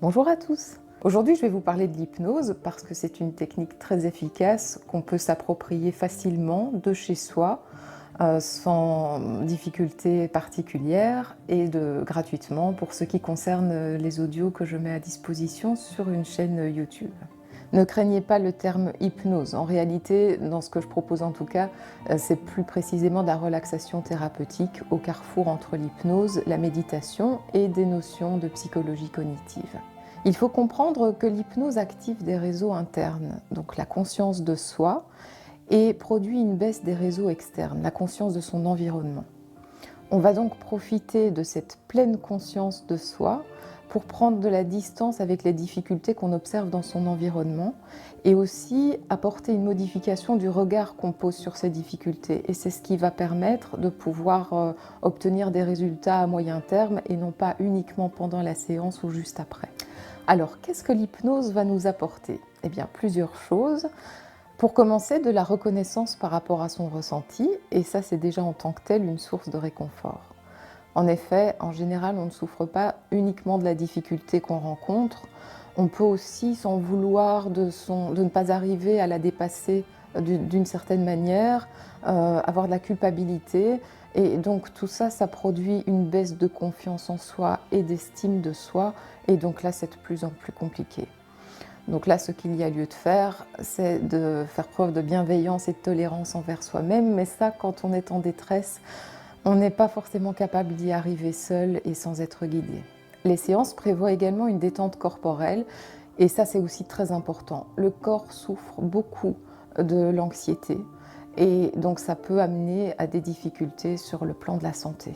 Bonjour à tous. Aujourd'hui, je vais vous parler de l'hypnose parce que c'est une technique très efficace qu'on peut s'approprier facilement de chez soi, sans difficulté particulière et gratuitement pour ce qui concerne les audios que je mets à disposition sur une chaîne YouTube. Ne craignez pas le terme hypnose. En réalité, dans ce que je propose en tout cas, c'est plus précisément de la relaxation thérapeutique au carrefour entre l'hypnose, la méditation et des notions de psychologie cognitive. Il faut comprendre que l'hypnose active des réseaux internes, donc la conscience de soi, et produit une baisse des réseaux externes, la conscience de son environnement. On va donc profiter de cette pleine conscience de soi pour prendre de la distance avec les difficultés qu'on observe dans son environnement et aussi apporter une modification du regard qu'on pose sur ces difficultés. Et c'est ce qui va permettre de pouvoir obtenir des résultats à moyen terme et non pas uniquement pendant la séance ou juste après. Alors, qu'est-ce que l'hypnose va nous apporter? Eh bien, plusieurs choses. Pour commencer, de la reconnaissance par rapport à son ressenti, et ça c'est déjà en tant que tel une source de réconfort. En effet, en général, on ne souffre pas uniquement de la difficulté qu'on rencontre, on peut aussi s'en vouloir de ne pas arriver à la dépasser d'une certaine manière, avoir de la culpabilité, et donc tout ça, ça produit une baisse de confiance en soi et d'estime de soi, et donc là c'est de plus en plus compliqué. Donc là, ce qu'il y a lieu de faire, c'est de faire preuve de bienveillance et de tolérance envers soi-même, mais ça, quand on est en détresse, on n'est pas forcément capable d'y arriver seul et sans être guidé. Les séances prévoient également une détente corporelle, et ça, c'est aussi très important. Le corps souffre beaucoup de l'anxiété, et donc ça peut amener à des difficultés sur le plan de la santé.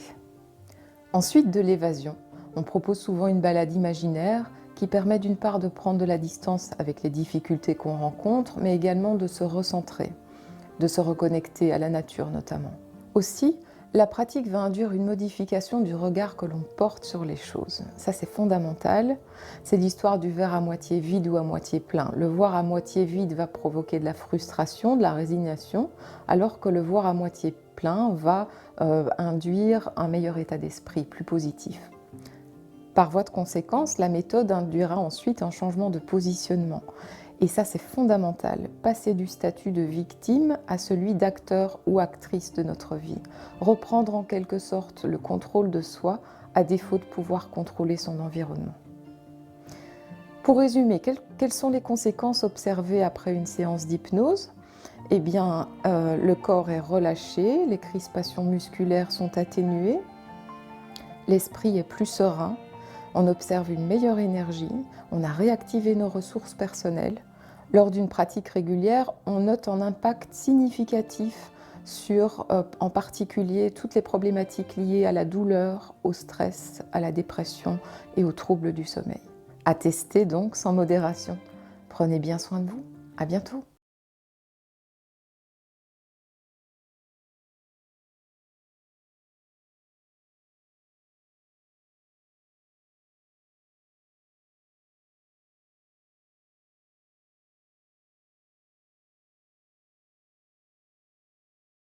Ensuite, de l'évasion. On propose souvent une balade imaginaire qui permet d'une part de prendre de la distance avec les difficultés qu'on rencontre, mais également de se recentrer, de se reconnecter à la nature notamment. Aussi, la pratique va induire une modification du regard que l'on porte sur les choses. Ça, c'est fondamental. C'est l'histoire du verre à moitié vide ou à moitié plein. Le voir à moitié vide va provoquer de la frustration, de la résignation, alors que le voir à moitié plein va induire un meilleur état d'esprit, plus positif. Par voie de conséquence, la méthode induira ensuite un changement de positionnement. Et ça, c'est fondamental, passer du statut de victime à celui d'acteur ou actrice de notre vie. Reprendre en quelque sorte le contrôle de soi, à défaut de pouvoir contrôler son environnement. Pour résumer, quelles sont les conséquences observées après une séance d'hypnose? Eh bien, le corps est relâché, les crispations musculaires sont atténuées, l'esprit est plus serein, on observe une meilleure énergie, on a réactivé nos ressources personnelles. Lors d'une pratique régulière, on note un impact significatif sur, en particulier, toutes les problématiques liées à la douleur, au stress, à la dépression et aux troubles du sommeil. À tester donc sans modération. Prenez bien soin de vous. À bientôt.